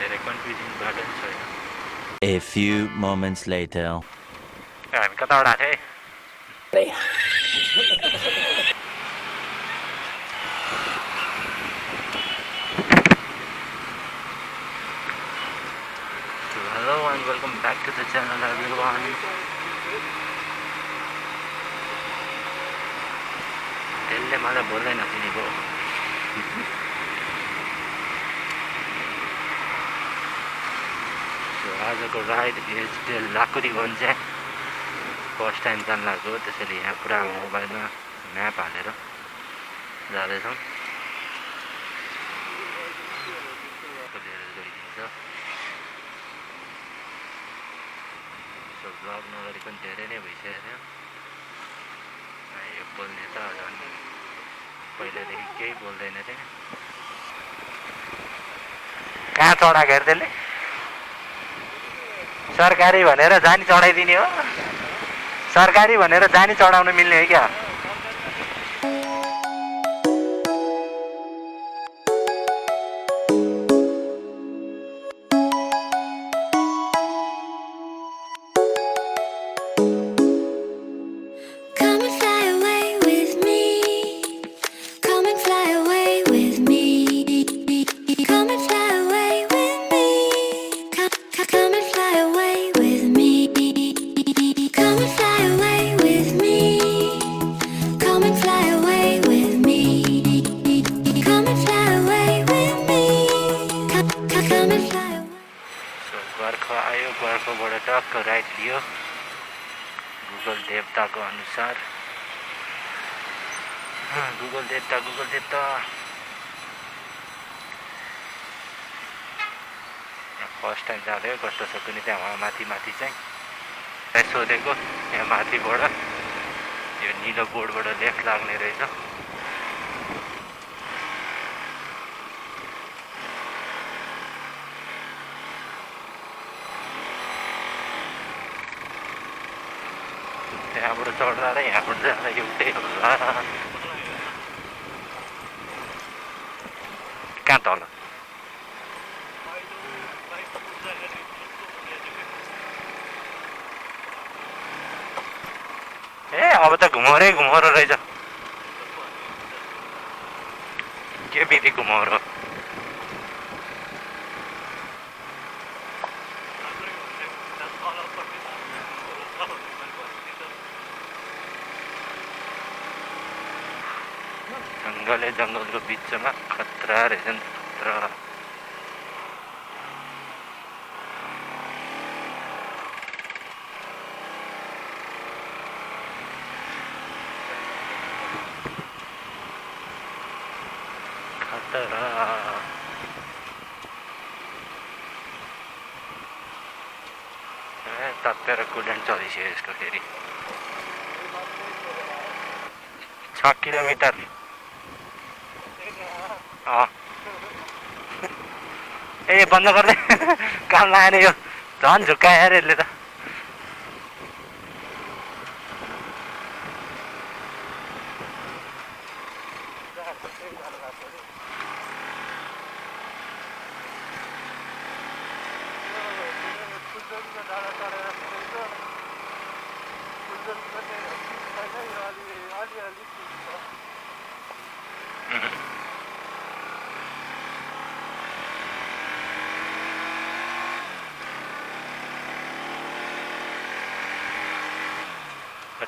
धेरै कन्फ्युजिङ बाटो नि छैन। A few moments later. हामी कताबाट आएको थियौँ? Hello and welcome back to the channel everyone. त्यसले मलाई बोल्दै नचिनेको। आजको राइड एसजे लाकुरी भन्छ। फर्स्ट टाइम जान लाग्यो त्यसैले यहाँ पुरा मोबाइलमा म्याप हालेर जाँदैछौँ। ब्लग नगरिकन धेरै नै भइसक्यो। यो बोल्ने त झन् पहिलादेखि केही बोल्दैन थिएँ। कहाँ चढाएको हेर त्यसले? सरकारी भनेर जानी चढाइदिने हो? सरकारी भनेर जानी चढाउन मिल्ने हो क्या? बर्खबाट टक्क राइट लियो गुगल देवताको अनुसार। गुगल देवता फर्स्ट टाइम जाँदै कस्तो छ कुनै त्यहाँ माथि चाहिँ सोधेको। यहाँ माथिबाट यो निलो बोर्डबाट लेफ्ट लाग्ने रहेछ। यहाँबाट चढ्दा र यहाँबाट जाँदा एउटै होला। कहाँ तल? ए अब त घुमाउरै रहेछ। के बित्ति घुमाउरो? जङ्गलको बिचमा खतरा रहेछ नि, खतरा। तप्पेर कुलेन्ट चलिसक्यो यसको फेरि। 6 किलोमिटर। ए बन्द गर्दै काम लागेन यो, झन् झुक्काएर यसले त।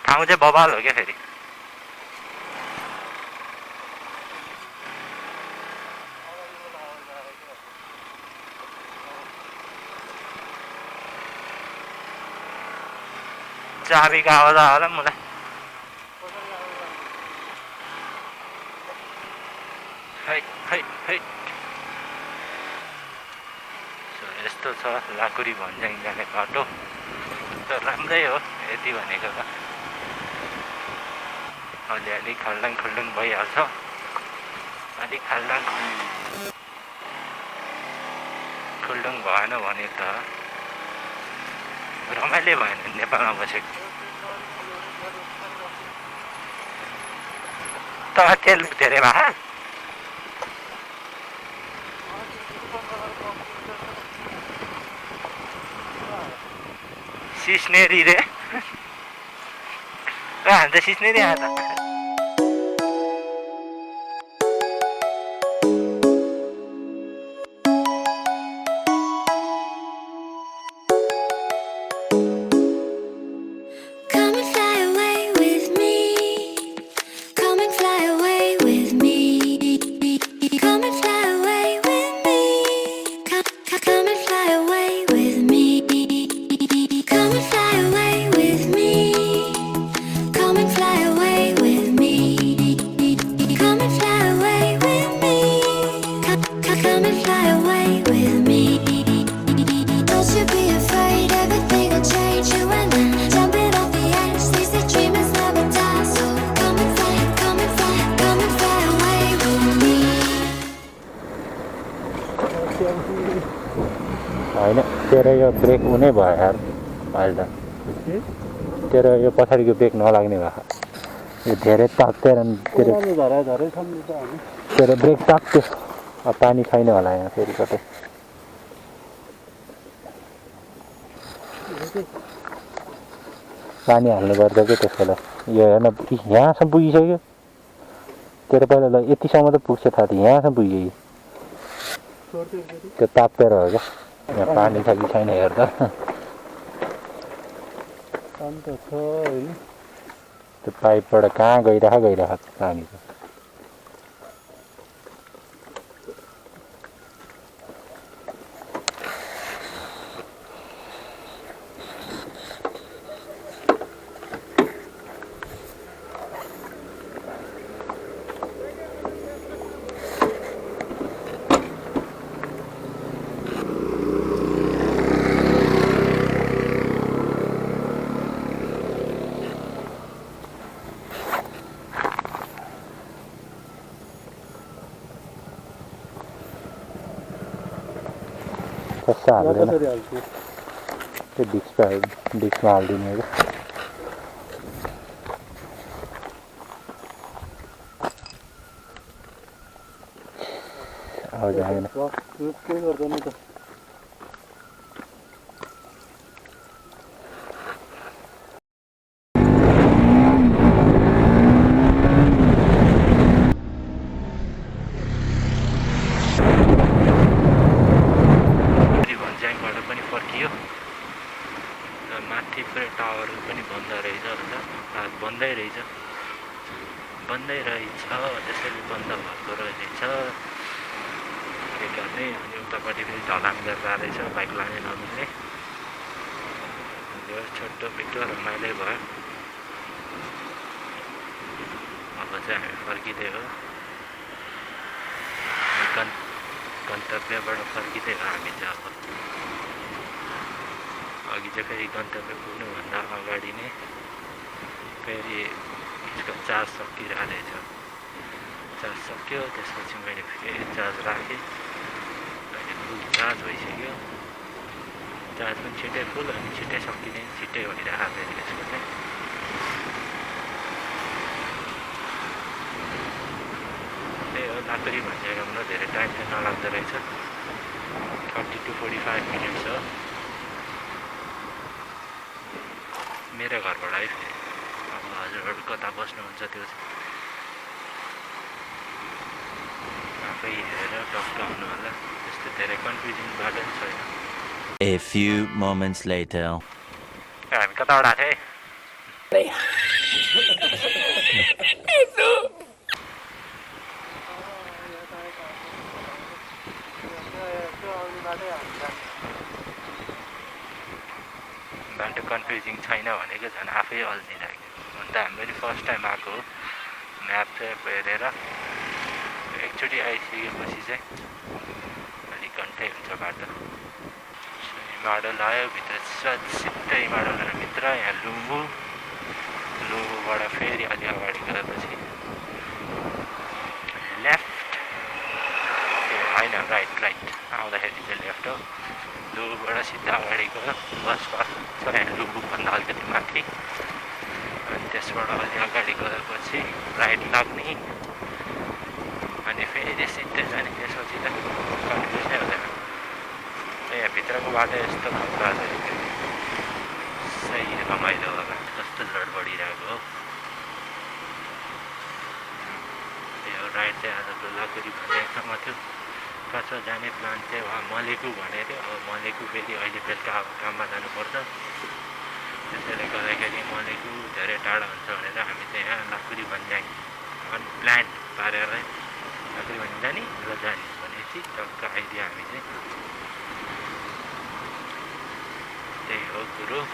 ठाउँ चाहिँ बबाल हो क्या फेरि। चाबीको आवाज होला मलाई। यस्तो छ लाकुरी भन्ज्याङ जाने बाटो। त राम्रै हो यति भनेको त। अलिअलि खाल्डाङ खुल्डुङ भइहाल्छ। अलिक खाल्डाङ खुल्डुङ भएन भने त रमाइलो भएन नेपालमा बसेको। त तेल धेरै भए सिस्नेरी रे हामी त सिस्नेरी आयो त होइन तेरो यो ब्रेक हुनै भयो यार अहिले त तेरो यो पछाडिको ब्रेक नलाग्ने भयो यो धेरै ताक्थेर तेरो ब्रेक ताक्थ्यो अब पानी छैन होला यहाँ फेरि कतै पानी हाल्नु पर्छ कि त्यसको लागि यो हेर्न यहाँसम्म पुगिसक्यो तेरो पहिला ल यतिसम्म त पुग्छ थाहा थियो यहाँसम्म पुग्यो त्यो ताप्पेर हो क्या यहाँ पानी छ कि छैन हेर्दा त्यो पाइपबाट कहाँ गइरह पानी त कस्तो हाल्दैन त्यो डिस्कमा हालिदिने हो क्या अब जाँदैन बन्दै रहेछ त्यसैले बन्द भएको रहेछ के गर्ने अनि उतापट्टि फेरि ढलाङ जाँदैछ बाइक लाने नमिल्ने यो छोटो मिठो रमाइलो भयो अब चाहिँ हामी फर्किँदै हो गन्तव्यबाट फर्किँदै हो हामी चाहिँ अब अघि चाहिँ फेरि गन्तव्य पुग्नुभन्दा अगाडि नै फेरि यसको चार्ज सकिरहेछ चार्ज सक्यो त्यसपछि मैले फेरि चार्ज राखेँ अहिले फुल चार्ज भइसक्यो चार्ज पनि छिट्टै फुल अनि छिट्टै सकिने छिट्टै भइरहेको फेरि यसको चाहिँ त्यही हो लाकुरी भन्ज्याङमा धेरै टाइम चाहिँ नलाग्दो रहेछ 30 to 45 मिनट्स हो मेरो घरबाट है फेरि अब हजुरहरू कता बस्नुहुन्छ त्यो चाहिँ आफै हेरेर टक्क आउनु होला त्यस्तो धेरै कन्फ्युजन बाटो पनि छैन A few moments later. हामी कताबाट आएको थियौँ बाटो कन्फ्युजिङ छैन भनेको झन् आफै अल्झिरहेको अन्त हामीले फर्स्ट टाइम आएको हो म्याप चाहिँ हेरेर एकचोटि आइसकेपछि चाहिँ अलिक घन्टै हुन्छ बाटो माडल आयो भित्र सिधै माडल भित्र यहाँ लुम्बूबाट फेरि अलि अगाडि गएपछि लेफ्ट होइन राइट आउँदाखेरि चाहिँ लेफ्ट हो लुम्बूबाट सिधा अगाडि गयो बस पास छ यहाँ लुम्बूभन्दा अलिकति माथि अनि त्यसबाट अलि अगाडि गएपछि राइट लाग्ने अनि फेरि सिधै जाने त्यसपछि त कन्फ्युजनै हुँदैन यहाँ भित्रको बाटो यस्तो खालको चाहिँ रमाइलो होला कस्तो लड बढिरहेको हो यो राइड चाहिँ आजको लाकुरी भन्ज्याङसम्म थियो कसो जाने प्लान चाहिँ उहाँ मलेकु भनेको थियो अब मलेकु फेरि अहिले बेलुका अब काममा जानुपर्छ त्यसैले गर्दाखेरि मलेकु धेरै टाढा हुन्छ भनेर हामी चाहिँ यहाँ लाकुरी भन्ज्याङ अनप्लान्ड पारेर लाकुरी भन्ज्याङ जाने र जाने भनेपछि टक्क आइदियो हामी चाहिँ त्यही हो कुरो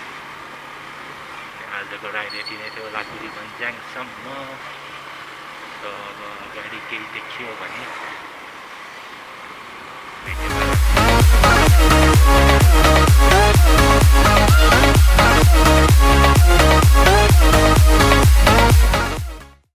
आजको राइड यति नै थियो लाकुरी भन्ज्याङसम्म अब अगाडि केही देखियो भने भिडियो